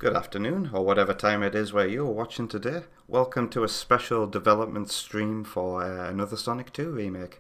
Good afternoon, or whatever time it is where you're watching today. Welcome to a special development stream for another Sonic 2 remake.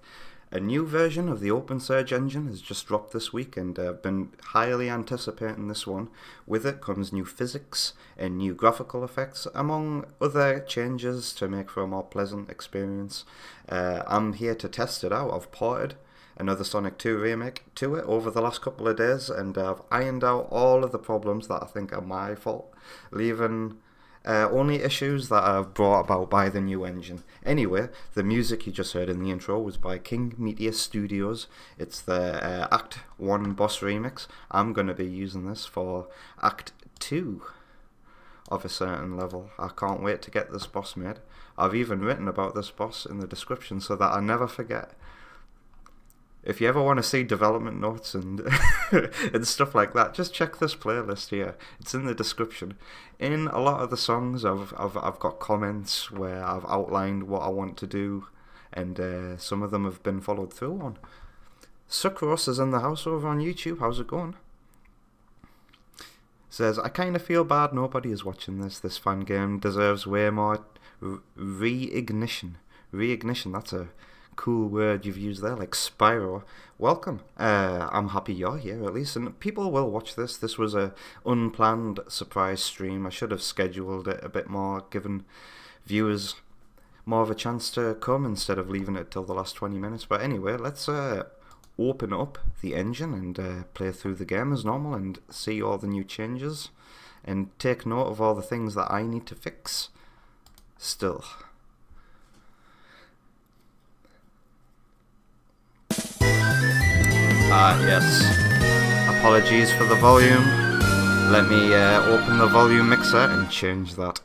A new version of the Opensurge Engine has just dropped this week, and I've been highly anticipating this one. With it comes new physics and new graphical effects, among other changes to make for a more pleasant experience. I'm here to test it out. I've ported another Sonic 2 remake to it over the last couple of days, and I've ironed out all of the problems that I think are my fault, leaving only issues that are brought about by the new engine. Anyway, the music you just heard in the intro was by King Meteor Studios. It's the Act 1 boss remix. I'm going to be using this for Act 2 of a certain level. I can't wait to get this boss made. I've even written about this boss in the description so that I never forget. If you ever want to see development notes and and stuff like that, just check this playlist here. It's in the description. In a lot of the songs, I've got comments where I've outlined what I want to do, and some of them have been followed through on. Sucrose is in the house over on YouTube. How's it going? Says, I kind of feel bad nobody is watching this. This fan game deserves way more re-ignition. Re-ignition, that's a cool word you've used there, like Spyro. Welcome. I'm happy you're here at least, and people will watch this. This was a unplanned surprise stream. I should have scheduled it a bit more, given viewers more of a chance to come instead of leaving it till the last 20 minutes. But anyway, let's open up the engine and play through the game as normal and see all the new changes and take note of all the things that I need to fix still. Yes. Apologies for the volume. Let me open the volume mixer and change that.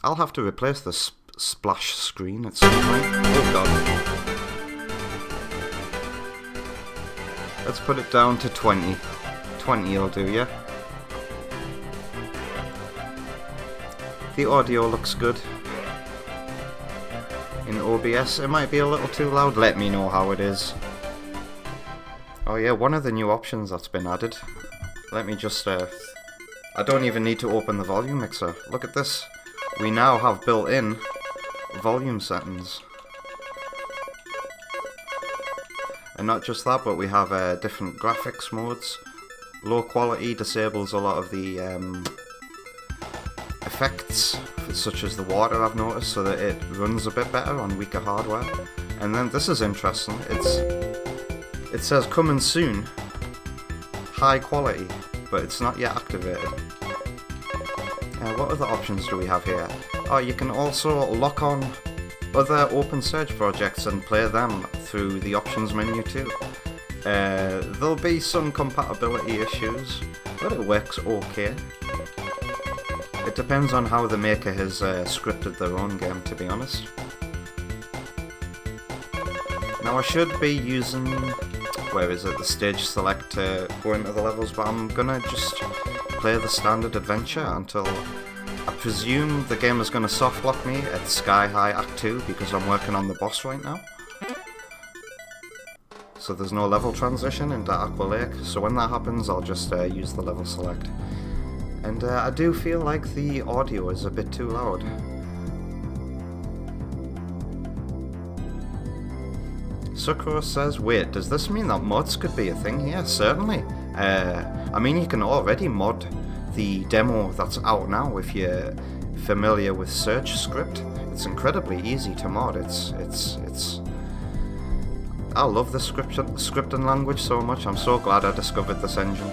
I'll have to replace the splash screen at some point. Oh god. Let's put it down to 20. 20 will do, yeah? The audio looks good. In OBS, it might be a little too loud. Let me know how it is. Oh yeah, one of the new options that's been added. Let me just, I don't even need to open the volume mixer. Look at this. We now have built-in volume settings. And not just that, but we have different graphics modes. Low quality disables a lot of the effects, such as the water, I've noticed, so that it runs a bit better on weaker hardware. And then this is interesting. It says coming soon, high quality, but it's not yet activated. What other options do we have here? Oh, you can also lock on other Opensurge projects and play them through the options menu too. There'll be some compatibility issues, but it works okay. It depends on how the maker has scripted their own game, to be honest. Now I should be using, where is it, the stage select to go into the levels, but I'm gonna just play the standard adventure until I presume the game is gonna soft lock me at Sky High Act 2 because I'm working on the boss right now. So there's no level transition into Aqua Lake, so when that happens I'll just use the level select. And I do feel like the audio is a bit too loud. Sucrose says, wait, does this mean that mods could be a thing here? Certainly. I mean, you can already mod the demo that's out now if you're familiar with Surge script. It's incredibly easy to mod. I love the scripting language so much. I'm so glad I discovered this engine.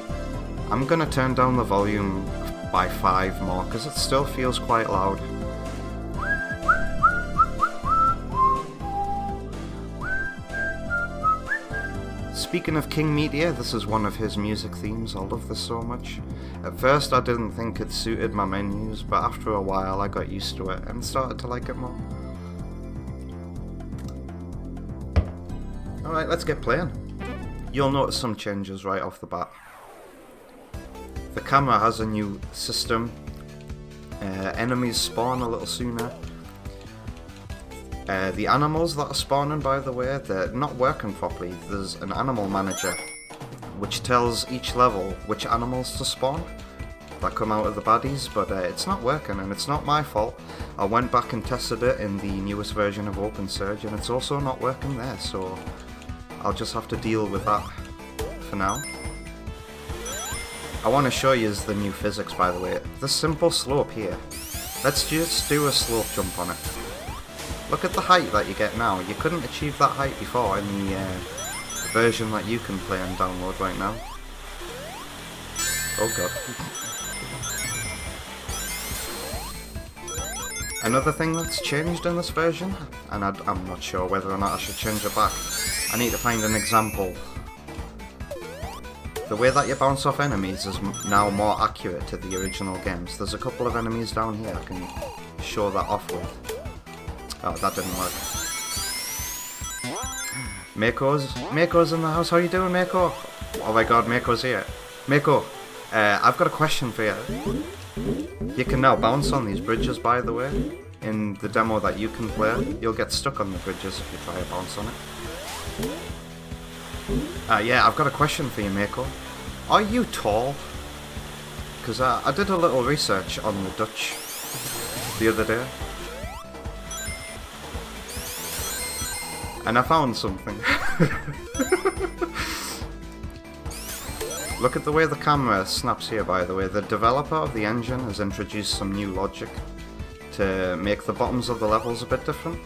I'm gonna turn down the volume by 5 more because it still feels quite loud. Speaking of King Meteor, this is one of his music themes. I love this so much. At first I didn't think it suited my menus, but after a while I got used to it and started to like it more. Alright, let's get playing. You'll notice some changes right off the bat. The camera has a new system. Enemies spawn a little sooner. The animals that are spawning, by the way, they're not working properly. There's an animal manager which tells each level which animals to spawn that come out of the baddies, but it's not working, and it's not my fault. I went back and tested it in the newest version of Opensurge, and it's also not working there, so I'll just have to deal with that for now. I want to show you the new physics, by the way. This simple slope here, let's just do a slope jump on it. Look at the height that you get now. You couldn't achieve that height before in the version that you can play and download right now. Oh god. Another thing that's changed in this version, and I'm not sure whether or not I should change it back. I need to find an example. The way that you bounce off enemies is now more accurate to the original games. There's a couple of enemies down here I can show that off with. Oh, that didn't work. Mako's in the house. How you doing, Mako? Oh my god, Mako's here. Mako, I've got a question for you. You can now bounce on these bridges, by the way. In the demo that you can play, you'll get stuck on the bridges if you try to bounce on it. Yeah, I've got a question for you, Mako. Are you tall? Because I did a little research on the Dutch the other day. And I found something. Look at the way the camera snaps here, by the way. The developer of the engine has introduced some new logic to make the bottoms of the levels a bit different.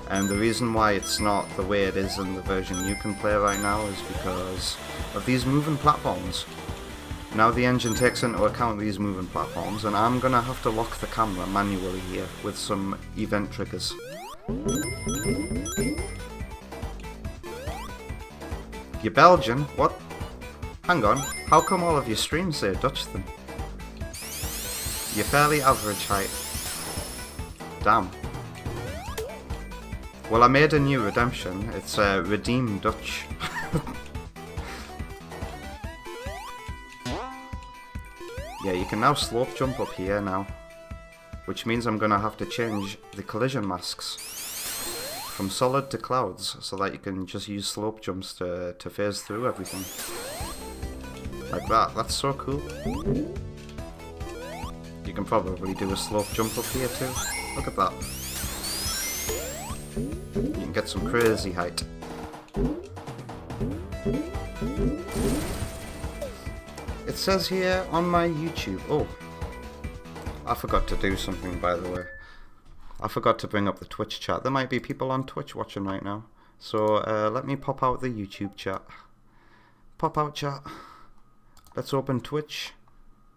And the reason why it's not the way it is in the version you can play right now is because of these moving platforms. Now the engine takes into account these moving platforms, and I'm gonna have to lock the camera manually here with some event triggers. You're Belgian? What? Hang on, how come all of your streams say Dutch then? You're fairly average height. Damn. Well, I made a new redemption. It's Redeem Dutch. Yeah, you can now slope jump up here now. Which means I'm gonna have to change the collision masks from solid to clouds, so that you can just use slope jumps to phase through everything. Like that. That's so cool. You can probably do a slope jump up here too. Look at that. You can get some crazy height. It says here on my YouTube... Oh, I forgot to do something, by the way. I forgot to bring up the Twitch chat. There might be people on Twitch watching right now. So let me pop out the YouTube chat. Pop out chat. Let's open Twitch.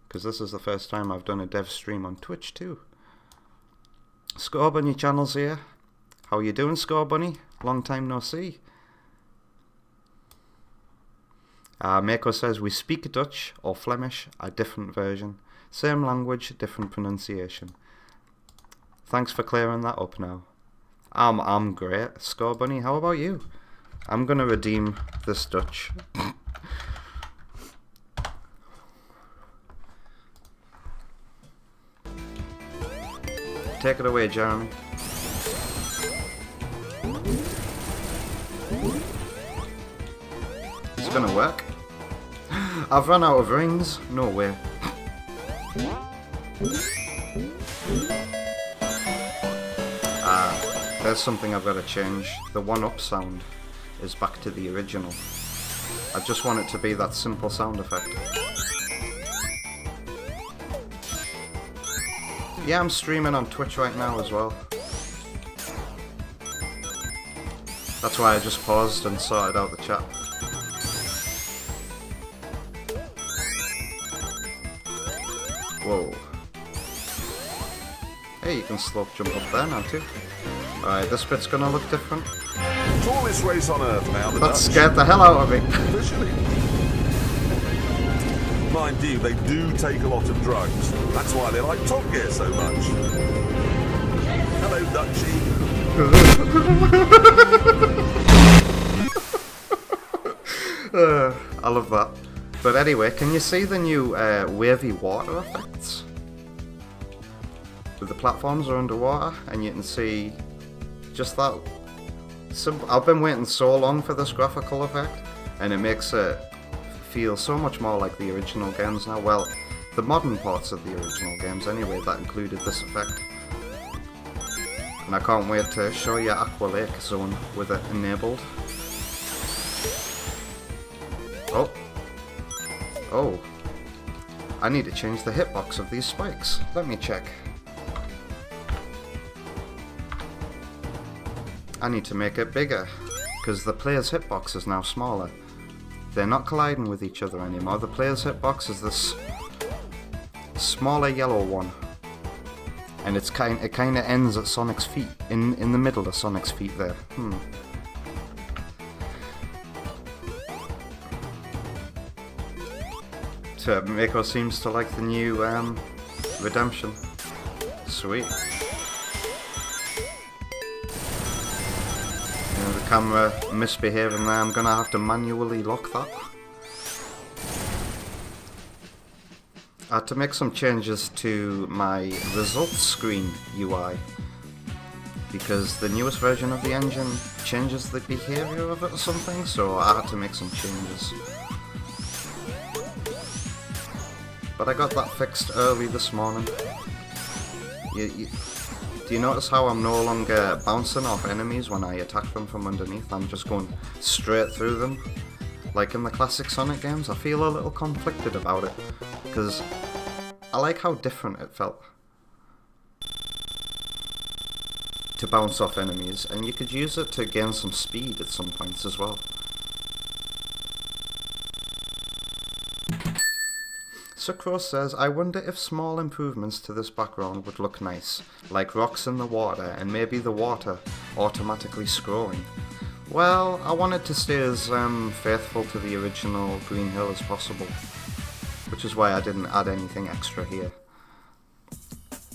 Because this is the first time I've done a dev stream on Twitch too. Score Bunny channel's here. How you doing, Score Bunny? Long time no see. Mako says we speak Dutch or Flemish, a different version. Same language, different pronunciation. Thanks for clearing that up now. I'm great. Score Bunny, how about you? I'm gonna redeem this Dutch. Take it away, Jeremy. Is it gonna work? I've run out of rings. No way. There's something I've got to change. The one-up sound is back to the original. I just want it to be that simple sound effect. Yeah, I'm streaming on Twitch right now as well. That's why I just paused and sorted out the chat. Whoa. Hey, you can slope jump up there now too. Alright, this bit's gonna look different. Tallest race on Earth now. That scared the hell out of me. Officially. Mind you, they do take a lot of drugs. That's why they like Top Gear so much. Hello, Dutchie. I love that. But anyway, can you see the new wavy water effects? With the platforms are underwater, and you can see just that. I've been waiting so long for this graphical effect, and it makes it feel so much more like the original games now. Well, the modern parts of the original games anyway, that included this effect. And I can't wait to show you Aqua Lake Zone with it enabled. Oh. Oh. I need to change the hitbox of these spikes. Let me check. I need to make it bigger, because the player's hitbox is now smaller. They're not colliding with each other anymore. The player's hitbox is this smaller yellow one. And it kind of ends at Sonic's feet, in the middle of Sonic's feet there. So Mako seems to like the new redemption. Sweet. The camera misbehaving there, I'm gonna have to manually lock that. I had to make some changes to my results screen UI because the newest version of the engine changes the behavior of it or something, so I had to make some changes. But I got that fixed early this morning. Do you notice how I'm no longer bouncing off enemies when I attack them from underneath? I'm just going straight through them. Like in the classic Sonic games, I feel a little conflicted about it, because I like how different it felt to bounce off enemies, and you could use it to gain some speed at some points as well. Sucrose says, I wonder if small improvements to this background would look nice, like rocks in the water and maybe the water automatically scrolling. Well, I wanted to stay as faithful to the original Green Hill as possible, which is why I didn't add anything extra here.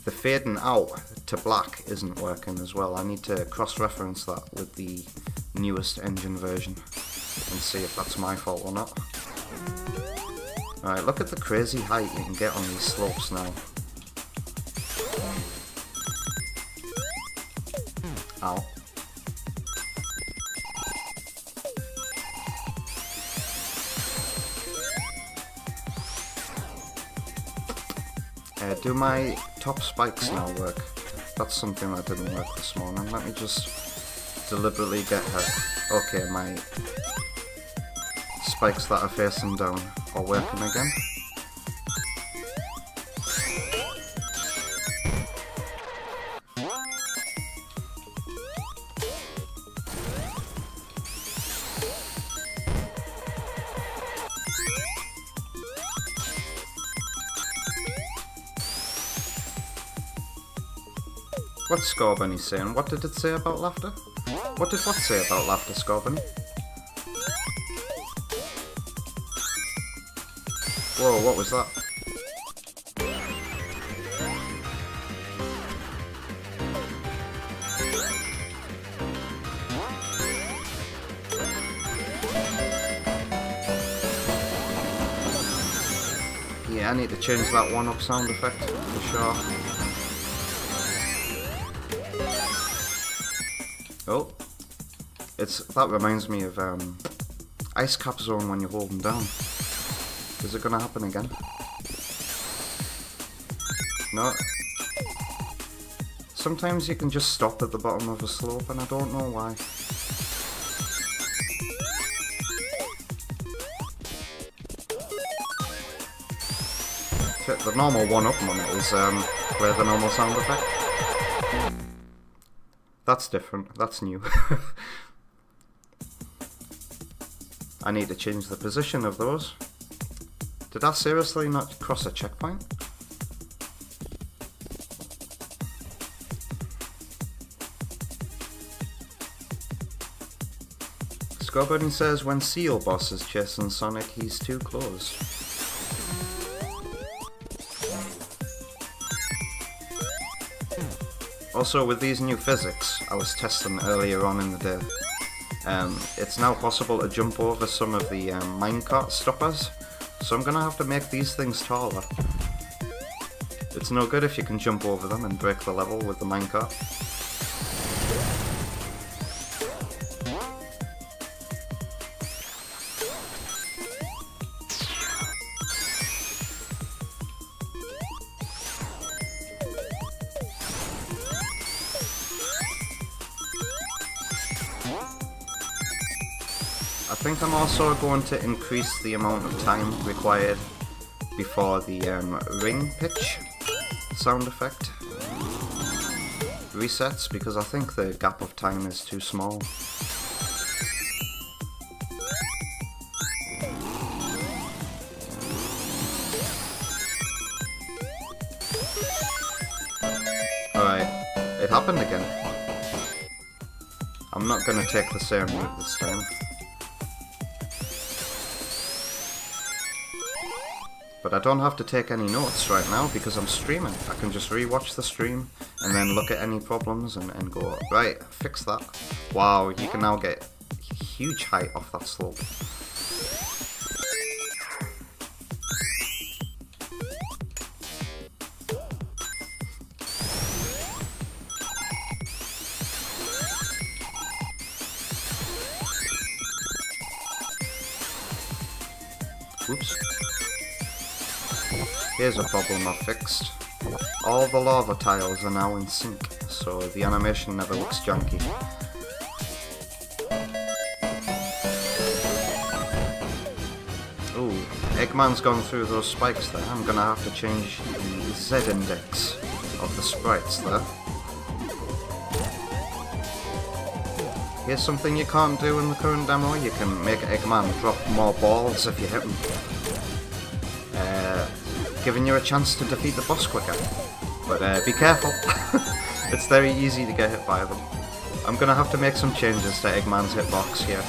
The fading out to black isn't working as well. I need to cross-reference that with the newest engine version and see if that's my fault or not. Alright, look at the crazy height you can get on these slopes now. Ow. Do my top spikes now work? That's something that didn't work this morning. Let me just deliberately get her. Okay, my spikes that are facing down are working again. What's Scorbunny saying? What did it say about laughter? What did what say about laughter, Scorbunny? Whoa, what was that? Yeah, I need to change that one-up sound effect for sure. Oh, that reminds me of Ice Cap Zone when you hold them down. Is it gonna happen again? No. Sometimes you can just stop at the bottom of a slope and I don't know why. The normal one-up on it is play the normal sound effect. That's different, that's new. I need to change the position of those. Did I seriously not cross a checkpoint? Scorbunny says when Seal Boss is chasing Sonic, he's too close. Also, with these new physics I was testing earlier on in the day, it's now possible to jump over some of the minecart stoppers, so I'm gonna have to make these things taller. It's no good if you can jump over them and break the level with the minecart. think I'm also going to increase the amount of time required before the ring pitch sound effect resets, because I think the gap of time is too small. Alright, it happened again. I'm not gonna take the same route this time. But I don't have to take any notes right now because I'm streaming. I can just rewatch the stream and then look at any problems and go, right, fix that. Wow, you can now get huge height off that slope. Oops. Here's a problem I've fixed. All the lava tiles are now in sync, so the animation never looks janky. Ooh, Eggman's gone through those spikes there. I'm gonna have to change the Z index of the sprites there. Here's something you can't do in the current demo. You can make Eggman drop more balls if you hit him. Giving you a chance to defeat the boss quicker. But be careful. It's very easy to get hit by them. I'm gonna have to make some changes to Eggman's hitbox here.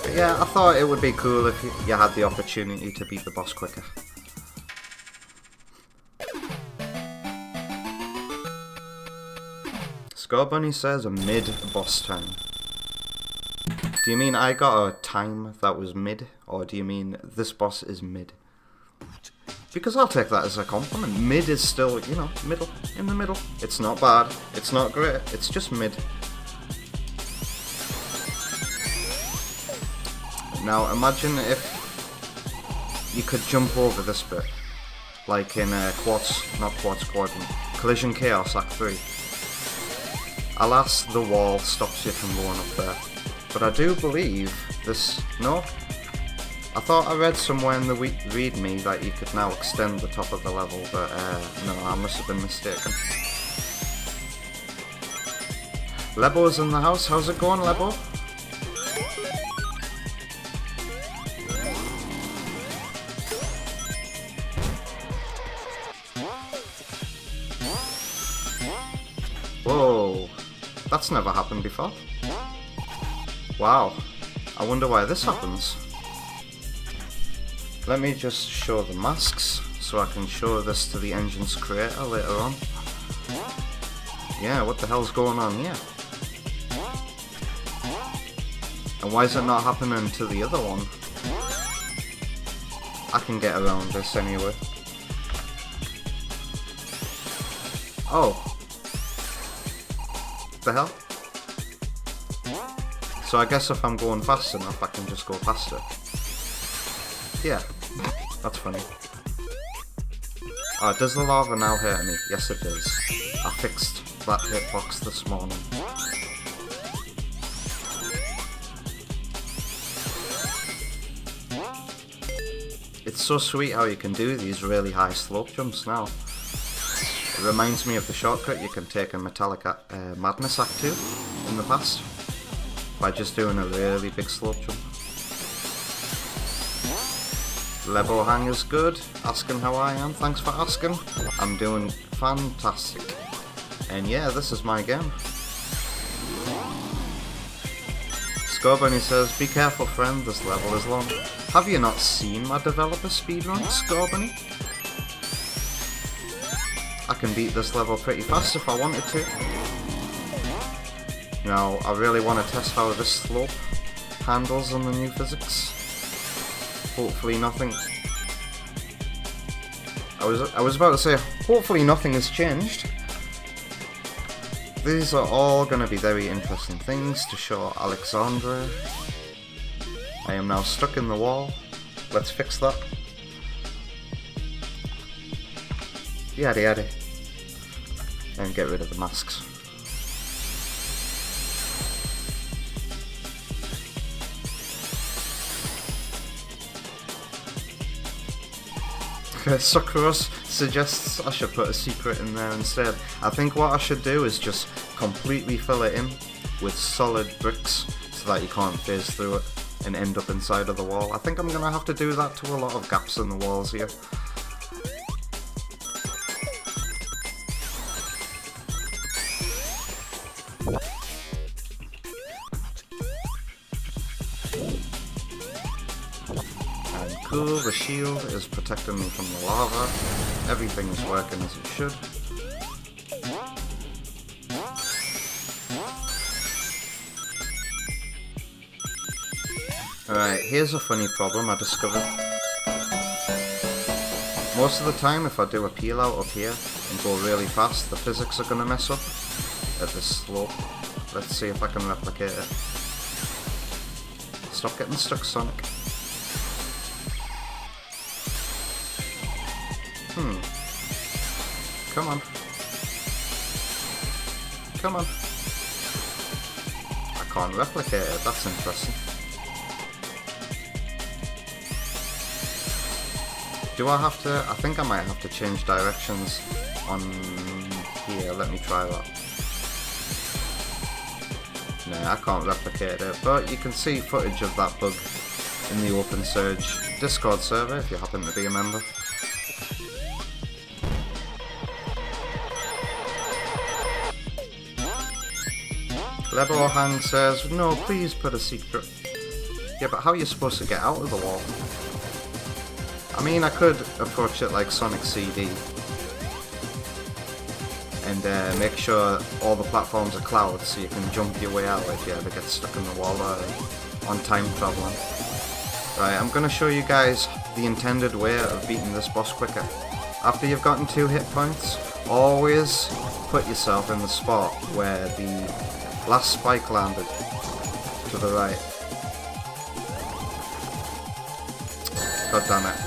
But yeah, I thought it would be cool if you had the opportunity to beat the boss quicker. Scorebunny says a mid-boss time. Do you mean I got a time that was mid, or do you mean this boss is mid? Because I'll take that as a compliment. Mid is still, you know, middle, in the middle. It's not bad, it's not great, it's just mid. Now imagine if you could jump over this bit, like in Collision Chaos Act 3. Alas, the wall stops you from going up there. But I do believe this... No? I thought I read somewhere in the readme that you could now extend the top of the level, but no, I must have been mistaken. Lebo's in the house. How's it going, Lebo? Whoa, that's never happened before. Wow, I wonder why this happens. Let me just show the masks, so I can show this to the engine's creator later on. Yeah, what the hell's going on here? And why is it not happening to the other one? I can get around this anyway. Oh. The hell? So I guess if I'm going fast enough, I can just go faster. Yeah, that's funny. Oh, does the lava now hurt me? Yes it does. I fixed that hitbox this morning. It's so sweet how you can do these really high slope jumps now. It reminds me of the shortcut you can take in Metallic Madness Act 2 in the past, by just doing a really big slope jump. Lebo Hang is good, asking how I am, thanks for asking. I'm doing fantastic. And yeah, this is my game. Scorebunny says, be careful friend, this level is long. Have you not seen my developer speedrun, Scorebunny? I can beat this level pretty fast if I wanted to. Now, I really want to test how this slope handles on the new physics. Hopefully nothing... I was about to say, hopefully nothing has changed. These are all going to be very interesting things to show Alexandra. I am now stuck in the wall. Let's fix that. Yada yada. And get rid of the masks. Sucrose suggests I should put a secret in there instead. I think what I should do is just completely fill it in with solid bricks so that you can't phase through it and end up inside of the wall. I think I'm gonna have to do that to a lot of gaps in the walls here. And cool, the shield is protecting me from the lava. Everything is working as it should. Alright, here's a funny problem I discovered. Most of the time if I do a peel out up here and go really fast, the physics are going to mess up at this slope. Let's see if I can replicate it. Stop getting stuck, Sonic. Come on. Come on. I can't replicate it, that's interesting. Do I have to? I think I might have to change directions on here. Let me try that. No, I can't replicate it, but you can see footage of that bug in the Opensurge Discord server if you happen to be a member. Lebohang says, no, please put a secret. Yeah, but how are you supposed to get out of the wall? I mean, I could approach it like Sonic CD and make sure all the platforms are clouds so you can jump your way out if you ever get stuck in the wall on time traveling. Right, I'm going to show you guys the intended way of beating this boss quicker. After you've gotten 2 hit points, always put yourself in the spot where the last spike landed, to the right. God damn it.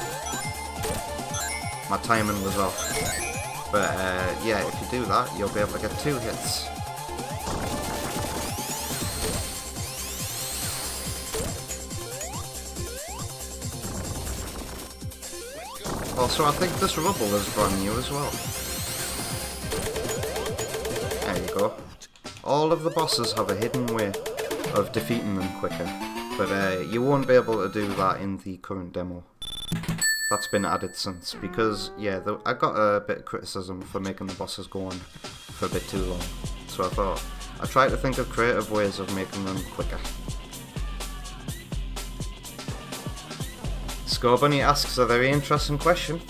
My timing was off. But yeah, if you do that, you'll be able to get 2 hits. Also, I think this rubble is brand new as well. There you go. All of the bosses have a hidden way of defeating them quicker, but you won't be able to do that in the current demo. That's been added since, because yeah, I got a bit of criticism for making the bosses go on for a bit too long, so I thought I'd try to think of creative ways of making them quicker. Scorebunny asks a very interesting question,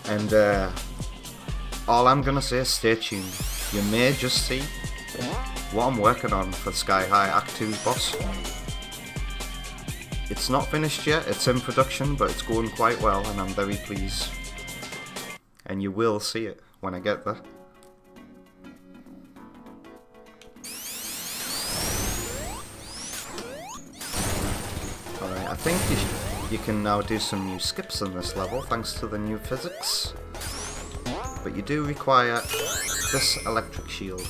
and all I'm gonna say is stay tuned. You may just see what I'm working on for Sky High Act 2's boss. It's not finished yet, it's in production, but it's going quite well and I'm very pleased. And you will see it when I get there. Alright, I think you can now do some new skips in this level thanks to the new physics. But you do require this electric shield.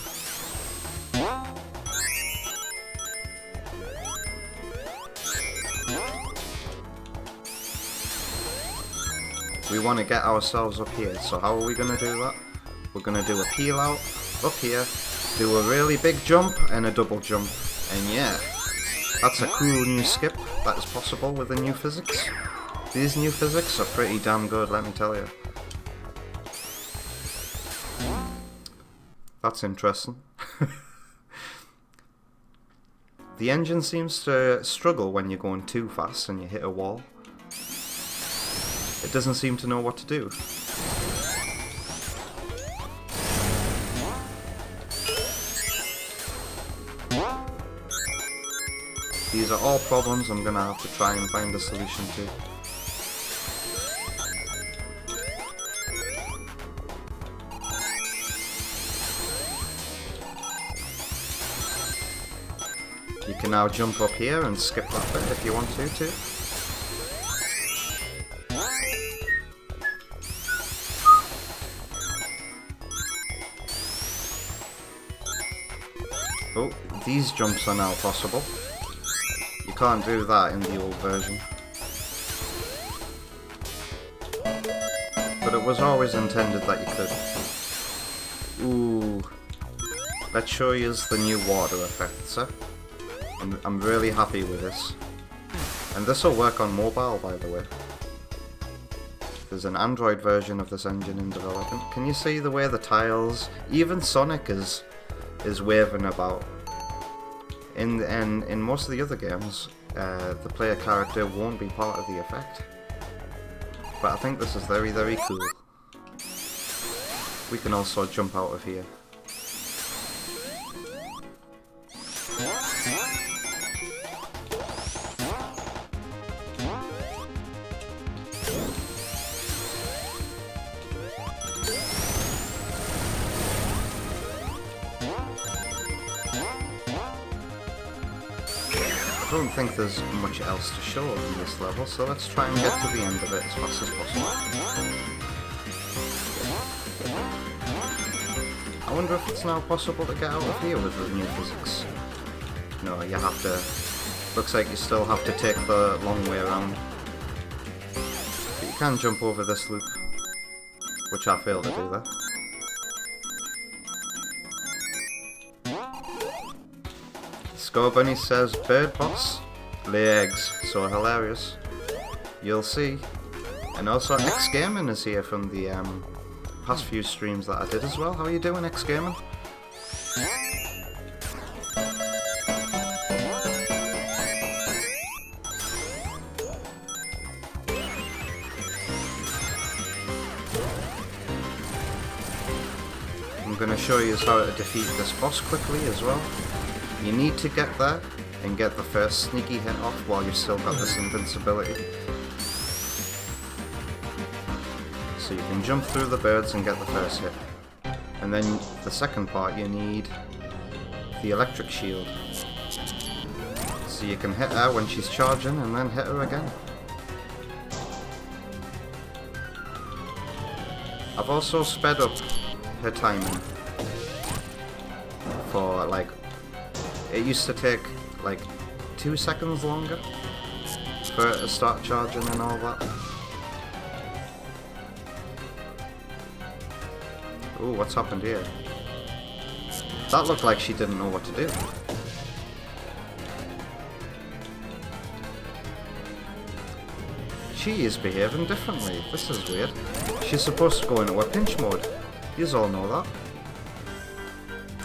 We want to get ourselves up here, so how are we going to do that? We're going to do a peel out, up here, do a really big jump and a double jump, and yeah, that's a cool new skip that is possible with the new physics. These new physics are pretty damn good, let me tell you. That's interesting. The engine seems to struggle when you're going too fast and you hit a wall. It doesn't seem to know what to do. These are all problems I'm gonna have to try and find a solution to. You can now jump up here and skip that bit if you want to too. Oh, these jumps are now possible. You can't do that in the old version. it was always intended that you could. Ooh. Let's show you the new water effect, sir. I'm really happy with this. And this will work on mobile, by the way. There's an Android version of this engine in development. Can you see the way the tiles, even Sonic is waving about. In most of the other games, the player character won't be part of the effect. But I think this is very, very cool. We can also jump out of here. I don't think there's much else to show in this level, so let's try and get to the end of it as fast as possible. I wonder if it's now possible to get out of here with the new physics. No, you have to... Looks like you still have to take the long way around. But you can jump over this loop, which I failed to do there. Scorbunny says, bird boss, lay eggs, so hilarious. You'll see. And also X Gaming is here from the past few streams that I did as well. How are you doing, X Gaming? I'm going to show you how to defeat this boss quickly as well. You need to get there and get the first sneaky hit off while you've still got this invincibility. So you can jump through the birds and get the first hit. And then the second part, you need the electric shield. So you can hit her when she's charging and then hit her again. I've also sped up her timing for like... It used to take like 2 seconds longer for it to start charging and all that. Ooh, what's happened here? That looked like she didn't know what to do. She is behaving differently. This is weird. She's supposed to go into a pinch mode. Yous all know that.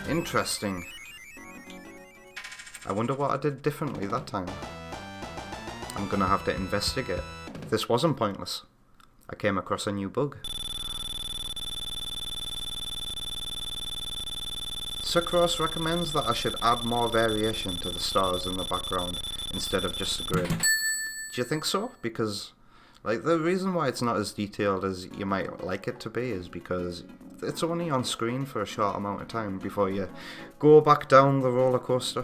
Interesting. I wonder what I did differently that time. I'm gonna have to investigate. This wasn't pointless. I came across a new bug. Sucrose recommends that I should add more variation to the stars in the background instead of just a grid. Do you think so? Because like the reason why it's not as detailed as you might like it to be is because it's only on screen for a short amount of time before you go back down the roller coaster.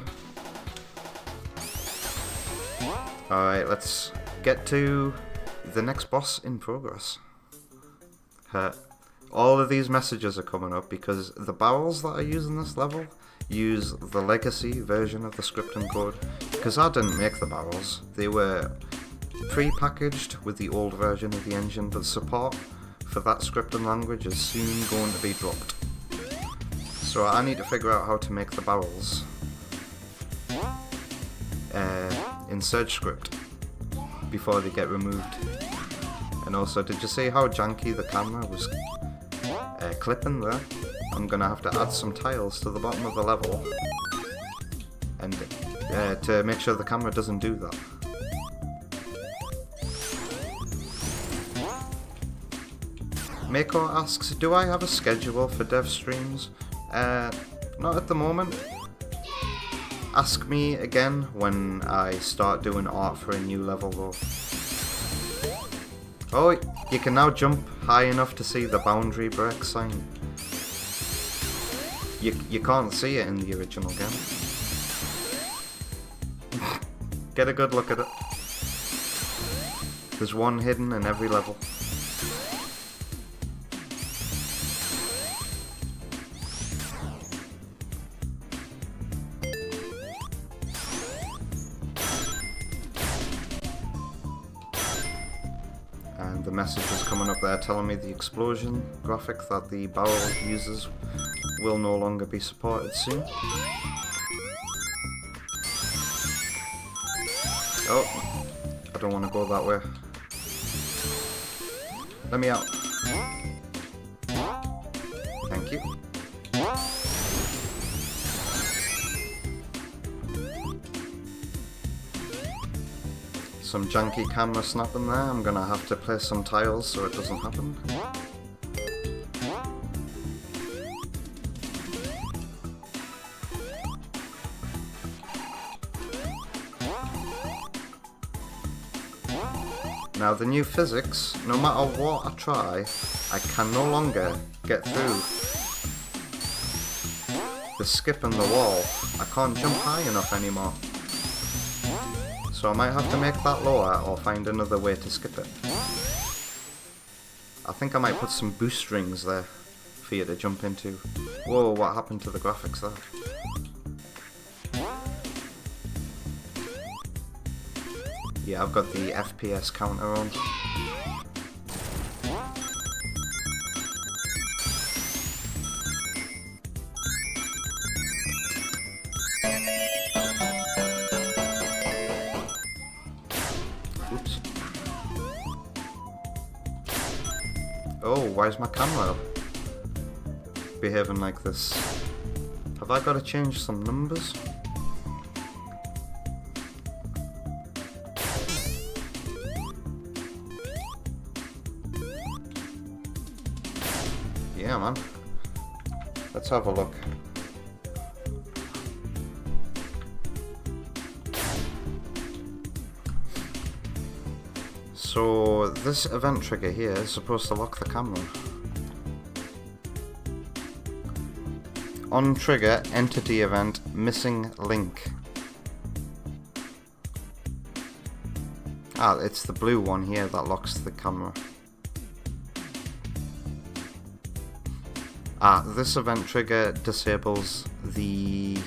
Alright, let's get to the next boss in progress. All of these messages are coming up because the barrels that I use in this level use the legacy version of the script and code. Because I didn't make the barrels, they were pre-packaged with the old version of the engine, but support for that script and language is soon going to be dropped. So I need to figure out how to make the barrels in Surge script before they get removed. And also, did you see how janky the camera was clipping there? I'm gonna have to add some tiles to the bottom of the level and to make sure the camera doesn't do that. Mako asks, do I have a schedule for dev streams? Not at the moment. Ask me again when I start doing art for a new level though. Oh, you can now jump high enough to see the boundary break sign. You can't see it in the original game. Get a good look at it. There's one hidden in every level. and the message is coming up there telling me the explosion graphic that the barrel uses will no longer be supported soon. Oh, I don't want to go that way. Let me out. Thank you. Some janky camera snapping there. I'm gonna have to place some tiles so it doesn't happen. Now the new physics, no matter what I try, I can no longer get through the skip in the wall. I can't jump high enough anymore. So I might have to make that lower or find another way to skip it. I think I might put some boost rings there for you to jump into. Whoa, what happened to the graphics there? Yeah, I've got the FPS counter on. Oops. Oh, why is my camera behaving like this? Have I got to change some numbers? Yeah, man. Let's have a look. So this event trigger here is supposed to lock the camera. On trigger, entity event, missing link. Ah, it's the blue one here that locks the camera. Ah, this event trigger disables the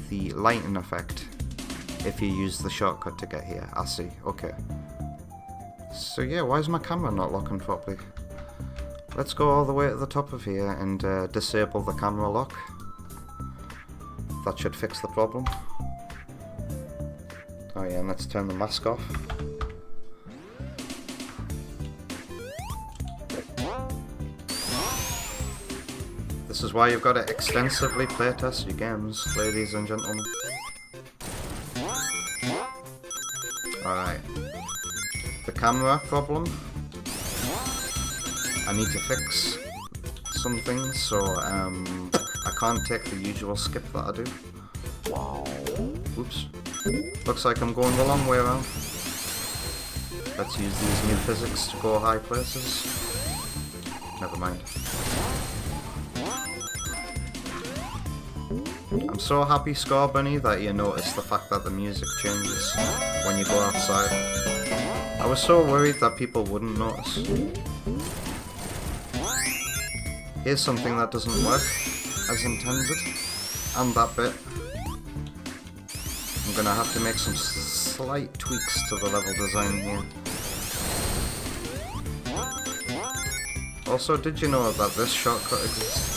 lighting effect if you use the shortcut to get here. I see, okay. So yeah, why is my camera not locking properly? Let's go all the way to the top of here and disable the camera lock. That should fix the problem. Oh yeah, and let's turn the mask off. This is why you've got to extensively playtest your games, ladies and gentlemen. Alright. The camera problem. I need to fix some things, so I can't take the usual skip that I do. Oops. Looks like I'm going the long way around. Let's use these new physics to go high places. Never mind. I'm so happy, Score Bunny, that you notice the fact that the music changes when you go outside. I was so worried that people wouldn't notice. Here's something that doesn't work as intended, and that bit. I'm gonna have to make some slight tweaks to the level design here. Also, did you know that this shortcut exists?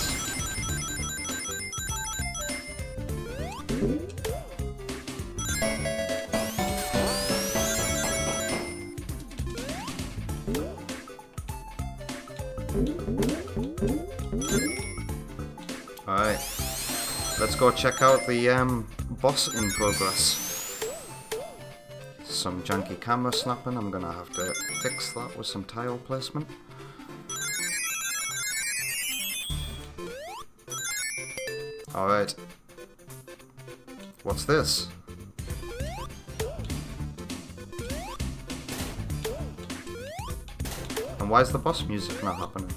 Alright, let's go check out the boss in progress. Some janky camera snapping, I'm gonna have to fix that with some tile placement. Alright. What's this? And why is the boss music not happening?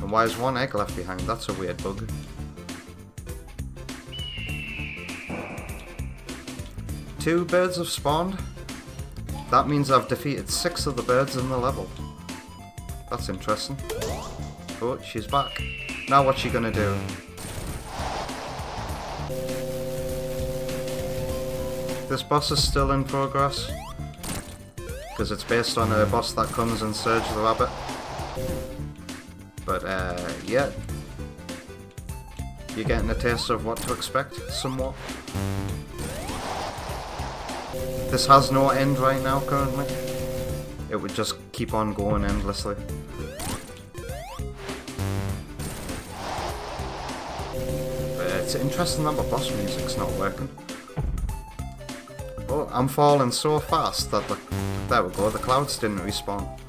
And why is one egg left behind? That's a weird bug. Two birds have spawned? That means I've defeated 6 of the birds in the level. That's interesting. Oh, she's back. Now what's she gonna do? this boss is still in progress, because it's based on a boss that comes in Surge the Rabbit. But yeah, you're getting a taste of what to expect, somewhat. This has no end right now, currently. It would just keep on going endlessly. But it's interesting that my boss music's not working. Oh, I'm falling so fast that there we go, the clouds didn't respawn.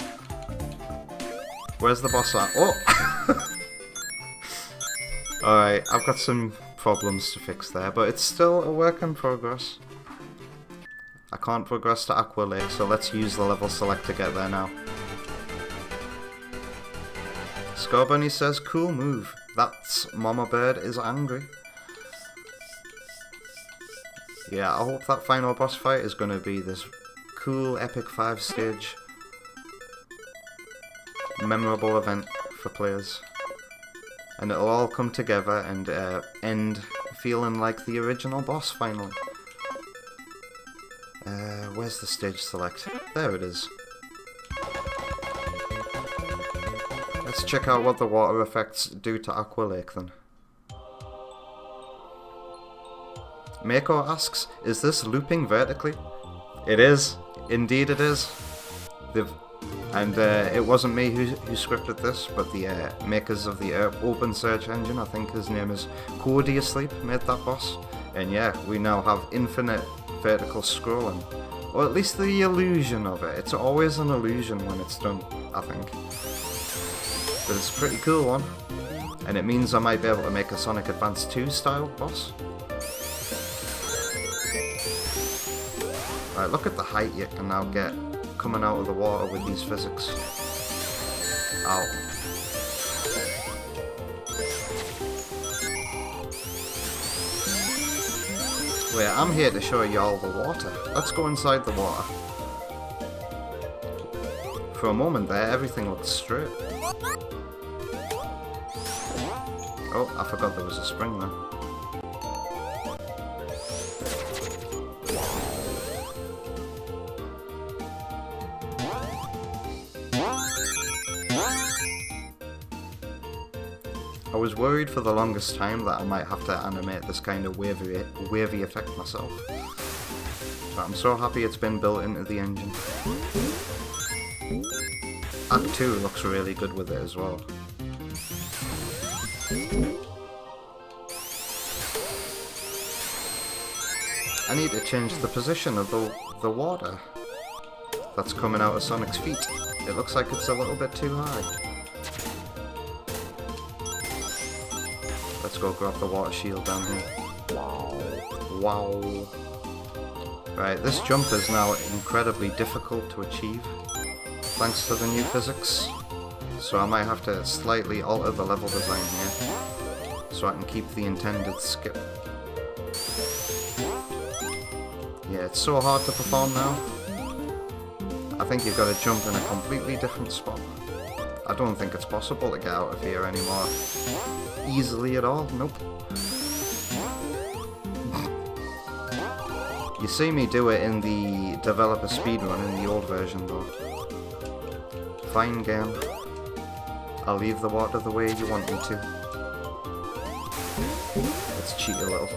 Where's the boss at? Oh! Alright, I've got some problems to fix there, but it's still a work in progress. I can't progress to Aqua Lake, so let's use the level select to get there now. Scorbunny says, cool move. That's Mama Bird is angry. Yeah, I hope that final boss fight is going to be this cool, epic 5-stage memorable event for players. And it'll all come together and end feeling like the original boss finally. Where's the stage select? There it is. Let's check out what the water effects do to Aqua Lake then. Mako asks, is this looping vertically? It is. Indeed it is. It wasn't me who scripted this, but the makers of the Opensurge Engine, I think his name is Cody Asleep, made that boss. And yeah, we now have infinite vertical scrolling. Or at least the illusion of it. It's always an illusion when it's done, I think. But it's a pretty cool one. And it means I might be able to make a Sonic Advance 2 style boss. Right, look at the height you can now get coming out of the water with these physics. Ow. Wait, I'm here to show you all the water. Let's go inside the water. For a moment there, everything looked straight. Oh, I forgot there was a spring there. I was worried for the longest time that I might have to animate this kind of wavy effect myself. But I'm so happy it's been built into the engine. Act 2 looks really good with it as well. I need to change the position of the water that's coming out of Sonic's feet. It looks like it's a little bit too high. Let's go grab the water shield down here. Wow. Right, this jump is now incredibly difficult to achieve, thanks to the new physics. So I might have to slightly alter the level design here, so I can keep the intended skip. Yeah, it's so hard to perform now. I think you've got to jump in a completely different spot. I don't think it's possible to get out of here anymore easily at all. Nope. You see me do it in the developer speedrun in the old version though. Fine game. I'll leave the water the way you want me to. Let's cheat a little.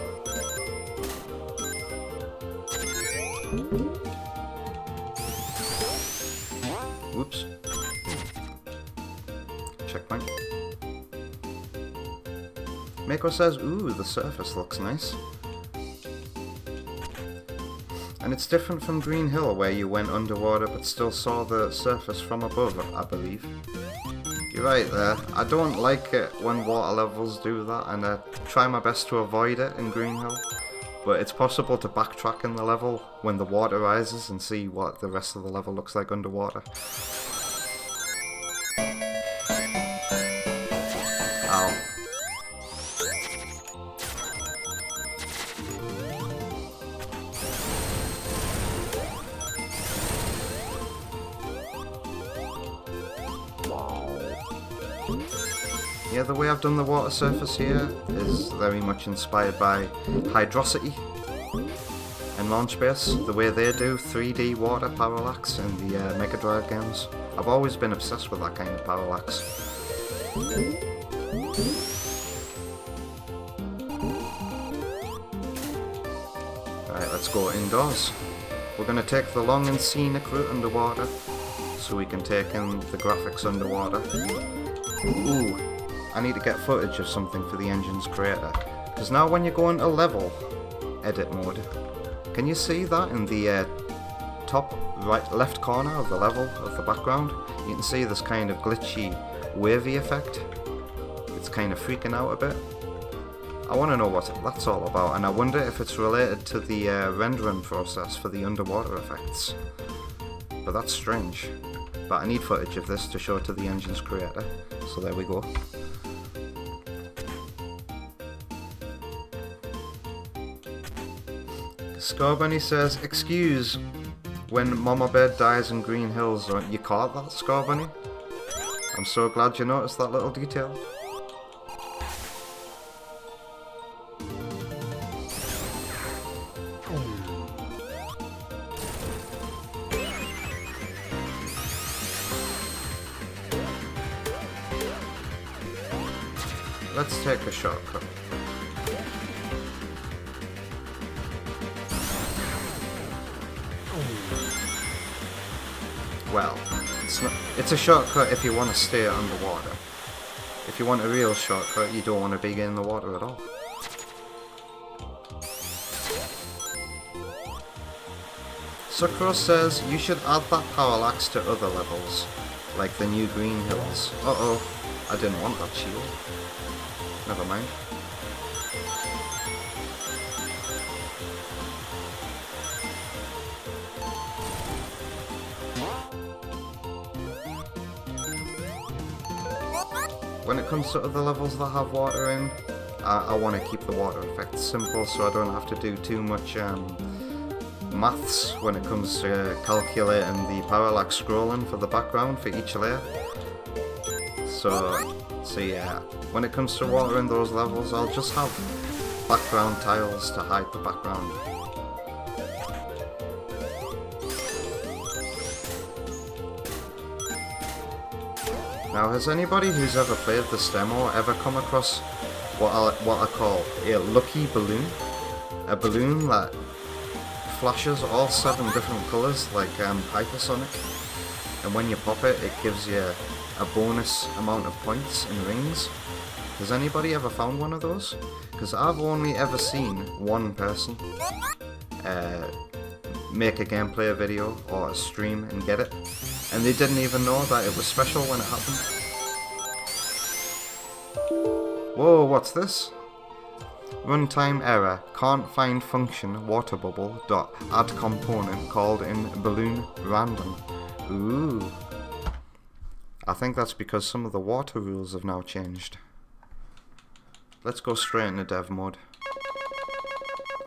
Whoops. Checkpoint. Mako says, ooh, the surface looks nice. And it's different from Green Hill, where you went underwater but still saw the surface from above, I believe. You're right there. I don't like it when water levels do that, and I try my best to avoid it in Green Hill. But it's possible to backtrack in the level when the water rises and see what the rest of the level looks like underwater. Ow. Yeah, the way I've done the water surface here is very much inspired by Hydrosity in launch base, the way they do 3D water parallax in the Mega Drive games. I've always been obsessed with that kind of parallax. Alright, let's go indoors. We're going to take the long and scenic route underwater, so we can take in the graphics underwater. Ooh, I need to get footage of something for the engine's creator. Because now when you go into level edit mode, can you see that in the top right left corner of the level of the background? You can see this kind of glitchy wavy effect. It's kind of freaking out a bit. I want to know what that's all about, and I wonder if it's related to the rendering process for the underwater effects. But that's strange. But I need footage of this to show to the engine's creator, so there we go. Scarbunny says, excuse, when Mama Bird dies in Green Hills, you caught that, Scarbunny? I'm so glad you noticed that little detail. Let's take a shortcut. Well, it's a shortcut if you want to stay underwater. If you want a real shortcut, you don't want to be in the water at all. Sucrose says you should add that parallax to other levels, like the new Green Hills. Uh-oh, I didn't want that shield. Never mind. When it comes to other levels that have water in, I want to keep the water effects simple so I don't have to do too much maths when it comes to calculating the parallax scrolling for the background for each layer. So yeah, when it comes to water in those levels, I'll just have background tiles to hide the background. Now, has anybody who's ever played this demo ever come across what I call a lucky balloon? A balloon that flashes all 7 different colours like hypersonic, and when you pop it, it gives you a bonus amount of points in rings. Has anybody ever found one of those? Because I've only ever seen one person make a gameplay video or a stream and get it, and they didn't even know that it was special when it happened. Whoa, what's this? Runtime error, can't find function water bubble dot add component called in balloon random. Ooh. I think that's because some of the water rules have now changed. Let's go straight into dev mode.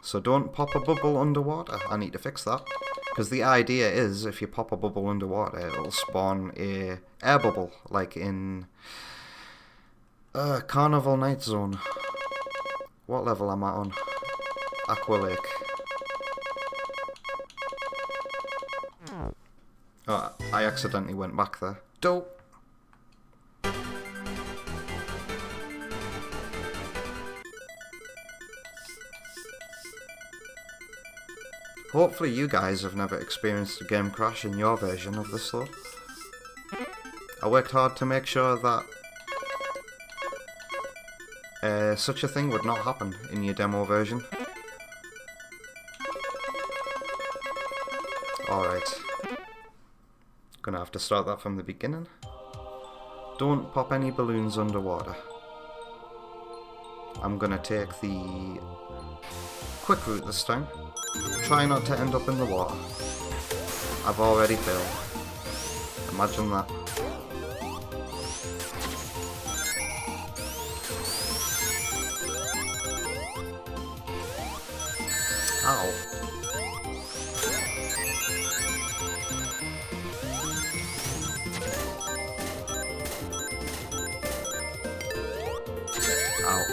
So don't pop a bubble underwater. I need to fix that. Because the idea is, if you pop a bubble underwater, it'll spawn a air bubble, like in Carnival Night Zone. What level am I on? Aqua Lake. Oh, I accidentally went back there. Dope. Hopefully you guys have never experienced a game crash in your version of this though. I worked hard to make sure that such a thing would not happen in your demo version. Alright. Gonna have to start that from the beginning. Don't pop any balloons underwater. I'm gonna take the quick route this time. Try not to end up in the water. I've already failed. Imagine that. Ow. Ow.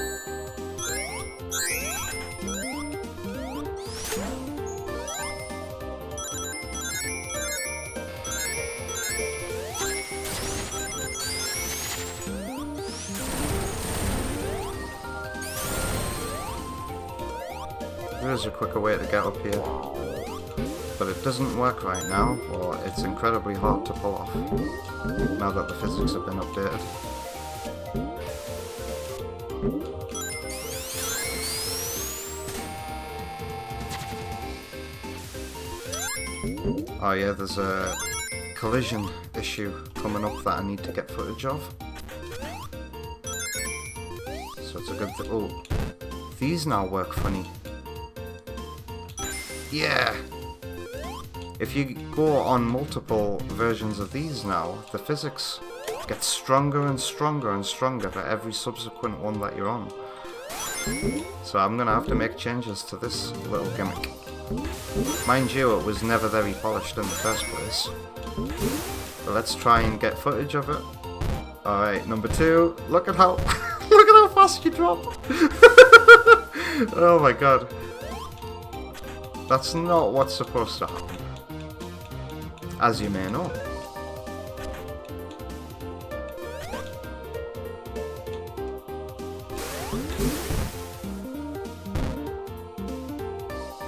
is a quicker way to get up here. But it doesn't work right now, or it's incredibly hard to pull off, now that the physics have been updated. Oh yeah, there's a collision issue coming up that I need to get footage of. So it's a good thing. Oh, these now work funny. Yeah! If you go on multiple versions of these now, the physics gets stronger and stronger and stronger for every subsequent one that you're on. So I'm gonna have to make changes to this little gimmick. Mind you, it was never very polished in the first place. But let's try and get footage of it. Alright, number 2. Look at how look at how fast you drop. Oh my god. That's not what's supposed to happen, as you may know.